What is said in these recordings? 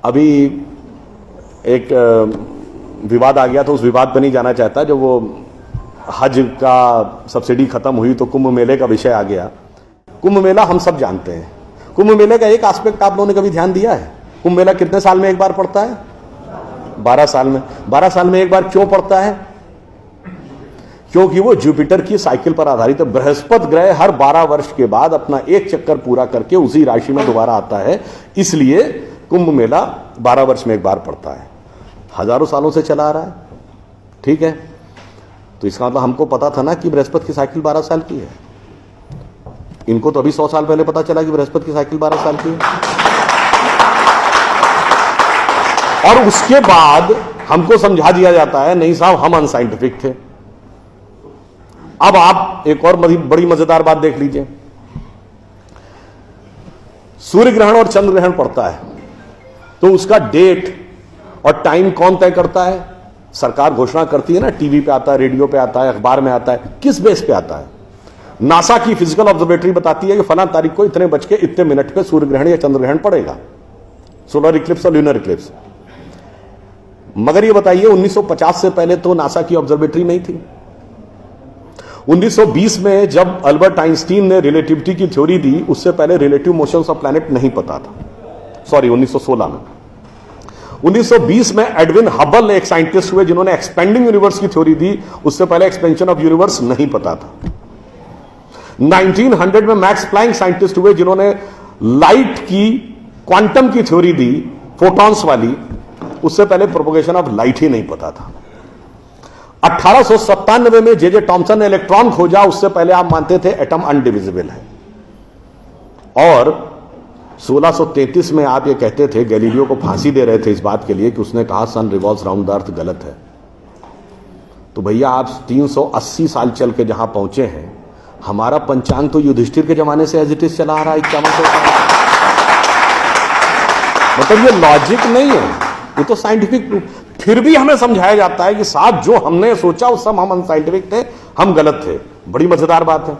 अभी एक विवाद आ गया, तो उस विवाद पर नहीं जाना चाहता। जब वो हज का सब्सिडी खत्म हुई तो कुंभ मेले का विषय आ गया। कुंभ मेला हम सब जानते हैं। कुंभ मेले का एक एस्पेक्ट आप लोगों ने कभी ध्यान दिया है? कुंभ मेला कितने साल में एक बार पड़ता है? 12 साल में। 12 साल में एक बार क्यों पड़ता है? क्योंकि वो जुपिटर की साइकिल पर आधारित है। बृहस्पति ग्रह हर 12 वर्ष के बाद अपना एक चक्कर पूरा करके उसी राशि में दोबारा आता है, इसलिए कुंभ मेला 12 वर्ष में एक बार पड़ता है। हजारों सालों से चला आ रहा है, ठीक है। तो इसका मतलब हमको पता था ना कि बृहस्पति की साइकिल 12 साल की है। इनको तो अभी 100 साल पहले पता चला कि बृहस्पति की साइकिल 12 साल की है। और उसके बाद हमको समझा दिया जाता है नहीं साहब हम अनसाइंटिफिक थे। अब आप एक और बड़ी मजेदार बात देख लीजिए। सूर्य ग्रहण और चंद्र ग्रहण पड़ता है तो उसका डेट और टाइम कौन तय करता है? सरकार घोषणा करती है ना, टीवी पे आता है, रेडियो पे आता है, अखबार में आता है। किस बेस पे आता है? नासा की फिजिकल ऑब्जर्वेटरी बताती है कि फलां तारीख को इतने बज के इतने मिनट पे सूर्य ग्रहण या चंद्र ग्रहण पड़ेगा, सोलर इक्लिप्स और ल्यूनर इक्लिप्स। मगर ये बताइए 1950 से पहले तो नासा की ऑब्जर्वेटरी नहीं थी। 1920 में जब अल्बर्ट आइंस्टीन ने रिलेटिविटी की थ्योरी दी, उससे पहले रिलेटिव मोशंस ऑफ प्लैनेट नहीं पता था। सॉरी, 1916 में। 1920 में एडविन हबल एक साइंटिस्ट हुए जिन्होंने एक्सपेंडिंग यूनिवर्स की थ्योरी दी, उससे पहले एक्सपेंशन ऑफ यूनिवर्स नहीं पता था। 1900 में मैक्स प्लैंक साइंटिस्ट हुए जिन्होंने लाइट की क्वांटम की थ्योरी दी, फोटॉन्स वाली, उससे पहले प्रोपगेशन ऑफ लाइट ही नहीं पता था। 1897 में जे टॉमसन ने इलेक्ट्रॉन खोजा, उससे पहले आप मानते थे एटम अनडिविजिबल है। और 1633 में आप ये कहते थे, गैलीलियो को फांसी दे रहे थे इस बात के लिए कि उसने कहा सन रिवॉल्व्स राउंड द अर्थ गलत है। तो भैया आप 380 साल चल के जहां पहुंचे हैं, हमारा पंचांग तो युधिष्ठिर के जमाने से एज इट इज चला आ रहा है 5100 साल। मतलब ये लॉजिक नहीं है, ये तो साइंटिफिक प्रूफ। फिर भी हमें समझाया जाता है कि साहब जो हमने सोचा उस सब हम अनसाइंटिफिक थे, हम गलत थे। बड़ी मजेदार बात है।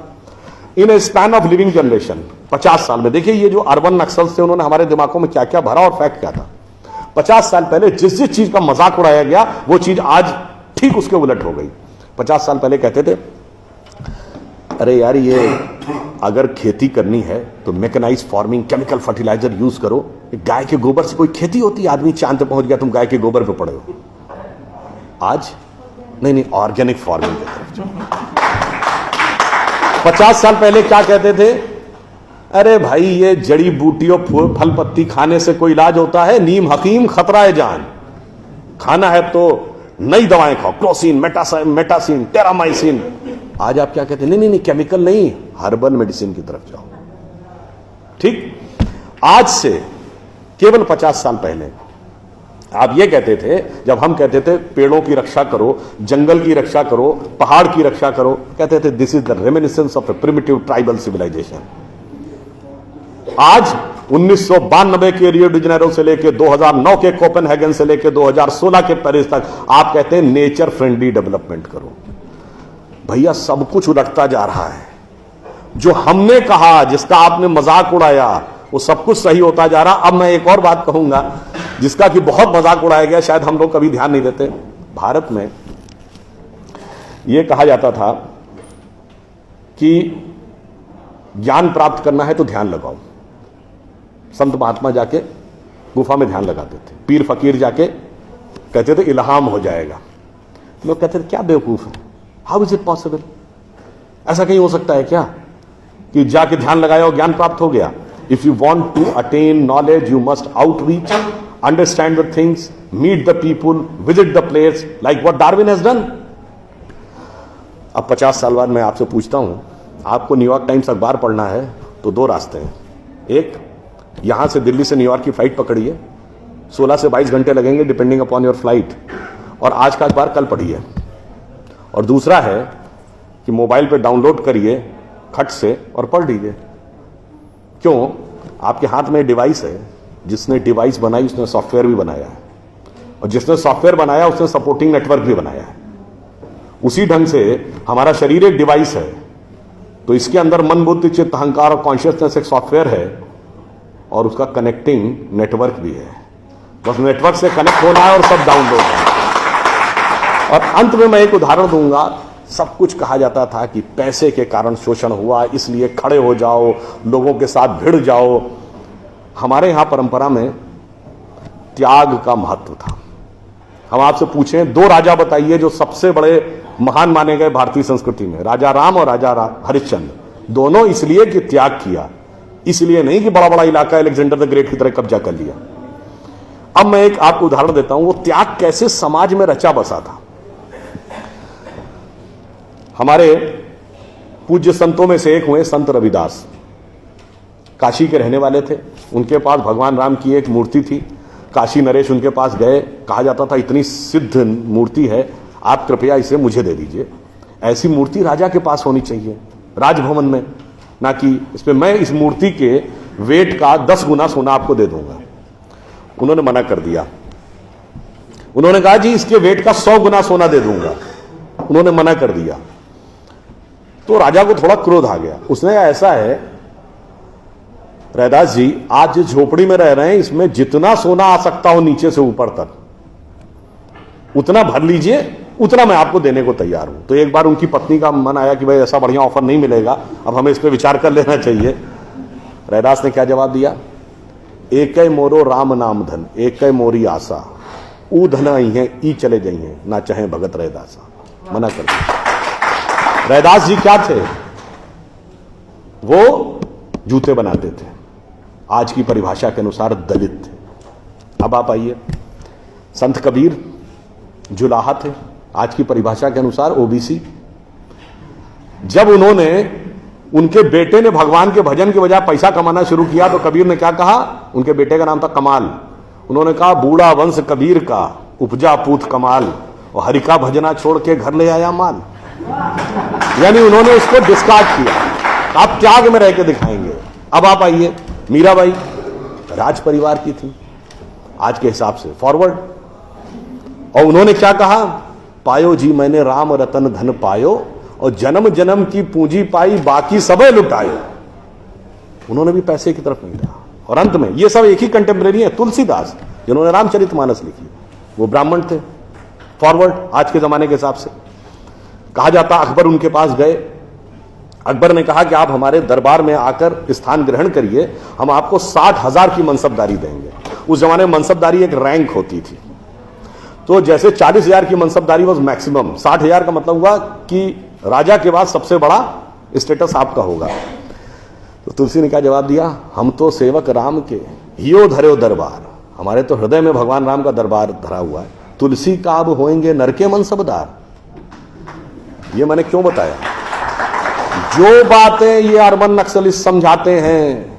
इन ए स्पैन ऑफ लिविंग जनरेशन 50 साल में, देखिए ये जो अर्बन नक्सल्स थे उन्होंने हमारे दिमागों में क्या क्या भरा और फैक्ट क्या था। 50 साल पहले जिस जिस चीज का मजाक उड़ाया गया वो चीज आज ठीक उसके उलट हो गई। 50 साल पहले कहते थे अरे यार ये अगर खेती करनी है तो mechanised farming, chemical fertiliser use करो। गाय के गोबर से कोई खेती होती? आदमी चांद पे पहुंच गया, तुम गाय के गोबर पे पड़े हो। आज नहीं, ऑर्गेनिक फार्मिंग की तरफ जाओ। 50 साल पहले क्या कहते थे? अरे भाई ये जड़ी बूटियों फल पत्ती खाने से कोई इलाज होता है? नीम हकीम खतरा है जान। खाना है तो नई दवाएं खाओ, क्लोसिन, मेटासिन, टेरामाइसिन। आज आप क्या कहते हैं? नहीं, केमिकल नहीं, हर्बल मेडिसिन की तरफ जाओ। ठीक, आज से केवल 50 साल पहले आप ये कहते थे, जब हम कहते थे पेड़ों की रक्षा करो, जंगल की रक्षा करो, पहाड़ की रक्षा करो, कहते थे this is the reminiscence of a primitive tribal civilisation. आज 1992 के रियो डी जेनेरो से लेकर 2009 के कोपेनहेगन से लेकर 2016 के पेरिस तक आप कहते हैं नेचर फ्रेंडली डेवलपमेंट करो। भैया सब कुछ उलटता जा रहा है। जो हमने कहा, जिसका आपने मजाक उड़ाया, वो सब कुछ सही होता जा रहा। अब मैं एक और बात कहूंगा जिसका कि बहुत मजाक उड़ाया गया, शायद हम लोग कभी ध्यान नहीं देते। भारत में यह कहा जाता था कि ज्ञान प्राप्त करना है तो ध्यान लगाओ। संत महात्मा जाके गुफा में ध्यान लगाते थे, पीर फकीर जाके कहते थे इल्हाम हो जाएगा। लोग कहते थे क्या बेवकूफ है, हाउ इज इट पॉसिबल? ऐसा कहीं हो सकता है क्या कि जाके ध्यान लगाया और ज्ञान प्राप्त हो गया? If you want to attain knowledge you must outreach, understand the things, meet the people, visit the place, like what Darwin has done. अब 50 साल बाद मैं आपसे पूछता हूं, आपको न्यूयॉर्क टाइम्स अखबार पढ़ना है तो 2 रास्ते हैं। एक, यहां से दिल्ली से न्यूयॉर्क की फ्लाइट पकड़िए, 16 से 22 घंटे लगेंगे डिपेंडिंग अपॉन योर फ्लाइट, और आज का अखबार कल पढ़िए। और दूसरा है कि मोबाइल पे डाउनलोड करिए खट से और पढ़ लीजिए। क्यों? आपके हाथ में डिवाइस है, जिसने डिवाइस बनाई उसने सॉफ्टवेयर भी बनाया है, और जिसने सॉफ्टवेयर बनाया उसने सपोर्टिंग नेटवर्क भी बनाया है। उसी ढंग से हमारा शरीर एक डिवाइस है, तो इसके अंदर मन, बुद्धि, चित्त, अहंकार और कॉन्शियसनेस एक सॉफ्टवेयर है, और उसका कनेक्टिंग नेटवर्क भी है। बस नेटवर्क से कनेक्ट होना है और सब डाउनलोड है। और अंत में मैं एक उदाहरण दूंगा। सब कुछ कहा जाता था कि पैसे के कारण शोषण हुआ, इसलिए खड़े हो जाओ, लोगों के साथ भिड़ जाओ। हमारे यहां परंपरा में त्याग का महत्व था। हम आपसे पूछें, दो राजा बताइए जो सबसे बड़े महान माने गए भारतीय संस्कृति में, राजा राम और राजा हरिश्चंद्र। दोनों इसलिए कि त्याग किया, इसलिए नहीं कि बड़ा बड़ा इलाका अलेक्जेंडर द ग्रेट की तरह कब्जा कर लिया। अब मैं एक आपको उदाहरण देता हूं, वो त्याग कैसे समाज में रचा बसा था। हमारे पूज्य संतों में से एक हुए संत रविदास, काशी के रहने वाले थे। उनके पास भगवान राम की एक मूर्ति थी। काशी नरेश उनके पास गए, कहा जाता था इतनी सिद्ध मूर्ति है, आप कृपया इसे मुझे दे दीजिए। ऐसी मूर्ति राजा के पास होनी चाहिए राजभवन में, ना कि इसमें मैं इस मूर्ति के वेट का 10 गुना सोना आपको दे दूंगा। उन्होंने मना कर दिया। उन्होंने कहा जी इसके वेट का 100 गुना सोना दे दूंगा। उन्होंने मना कर दिया। तो राजा को थोड़ा क्रोध आ गया। उसने ऐसा है रैदास जी, आज जिस झोपड़ी में रह रहे हैं इसमें जितना सोना आ सकता हो नीचे से ऊपर तक उतना भर लीजिए, उतना मैं आपको देने को तैयार हूं। तो एक बार उनकी पत्नी का मन आया कि भाई ऐसा बढ़िया ऑफर नहीं मिलेगा, अब हमें इस पर विचार कर लेना चाहिए। रैदास ने क्या जवाब दिया? एक मोरो राम नाम धन, एक मोरी आशा, ऊ धन आई है ई चले गई हैं, ना चाहे भगत रैदासा। मना कर दिया। रैदास जी क्या थे? वो जूते बनाते थे, आज की परिभाषा के अनुसार दलित थे। अब आप आइए, संत कबीर जुलाहा थे, आज की परिभाषा के अनुसार ओबीसी। जब उनके बेटे ने भगवान के भजन के बजाय पैसा कमाना शुरू किया तो कबीर ने क्या कहा? उनके बेटे का नाम था कमाल। उन्होंने कहा बूढ़ा वंश कबीर का उपजा पूत कमाल, और हरि का भजना छोड़ के घर ले आया माल। यानी उन्होंने उसको डिस्कार्ड किया। आप त्याग में रह के दिखाएंगे। अब आप आइए, मीराबाई राज परिवार की थी आज के हिसाब से, फॉरवर्ड। और उन्होंने क्या कहा? पायो जी मैंने राम रतन धन पायो, और जन्म जन्म की पूंजी पाई बाकी सबे लुटायो। उन्होंने भी पैसे की तरफ नहीं रहा। और अंत में ये सब एक ही कंटेम्परेरी है, तुलसीदास जिन्होंने रामचरितमानस लिखी, वो ब्राह्मण थे, फॉरवर्ड आज के जमाने के हिसाब से। कहा जाता अकबर उनके पास गए। अकबर ने कहा कि आप हमारे दरबार में आकर स्थान ग्रहण करिए, हम आपको 60,000 की मनसबदारी देंगे। उस जमाने में मनसबदारी एक रैंक होती थी। तो जैसे 40,000 की मनसबदारी वॉज मैक्सिमम, 60,000 का मतलब हुआ कि राजा के बाद सबसे बड़ा स्टेटस आपका होगा। तो तुलसी ने क्या जवाब दिया? हम तो सेवक राम के हियो धरो दरबार, हमारे तो हृदय में भगवान राम का दरबार धरा हुआ है। तुलसी का अब होएंगे नर के मनसबदार। ये मैंने क्यों बताया? जो बातें ये अर्बन नक्सलिस्ट समझाते हैं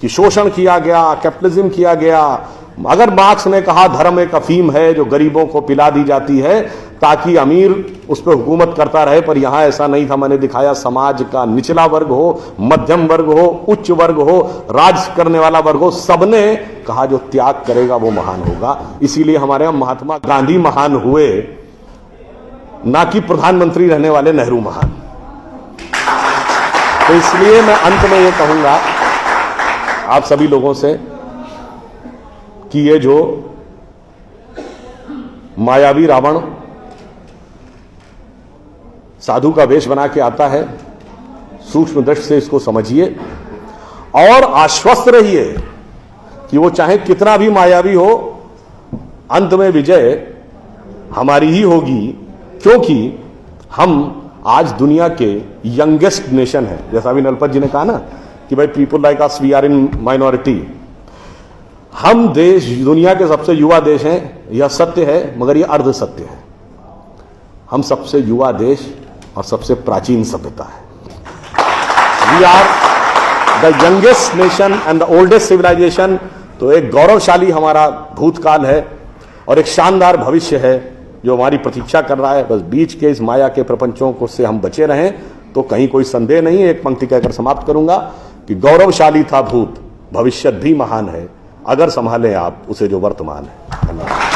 कि शोषण किया गया, कैपिटलिज्म किया गया, अगर मार्क्स ने कहा धर्म एक अफीम है जो गरीबों को पिला दी जाती है ताकि अमीर उस पर हुकूमत करता रहे, पर यहां ऐसा नहीं था। मैंने दिखाया समाज का निचला वर्ग हो, मध्यम वर्ग हो, उच्च वर्ग हो, राज करने वाला वर्ग हो, सबने कहा जो त्याग करेगा वो महान होगा। इसीलिए हमारे यहां महात्मा गांधी महान हुए, ना कि प्रधानमंत्री रहने वाले नेहरू महान। तो इसलिए मैं अंत में ये कहूंगा आप सभी लोगों से कि ये जो मायावी रावण साधु का वेश बना के आता है, सूक्ष्म दृष्टि से इसको समझिए और आश्वस्त रहिए कि वो चाहे कितना भी मायावी हो, अंत में विजय हमारी ही होगी, क्योंकि हम आज दुनिया के यंगेस्ट नेशन है। जैसा अभी नलपत जी ने कहा ना कि भाई people like us we are in minority. हम देश दुनिया के सबसे युवा देश हैं, यह सत्य है, मगर यह अर्ध सत्य है। हम सबसे युवा देश और सबसे प्राचीन सभ्यता है। We are the youngest nation and the oldest civilisation. तो एक गौरवशाली हमारा भूतकाल है और एक शानदार भविष्य है जो हमारी प्रतीक्षा कर रहा है। बस बीच के इस माया के प्रपंचों को से हम बचे रहें तो कहीं कोई संदेह नहीं। एक पंक्ति कहकर समाप्त करूंगा कि गौरवशाली था भूत, भविष्य भी महान है, अगर संभालें आप उसे जो वर्तमान है। धन्यवाद।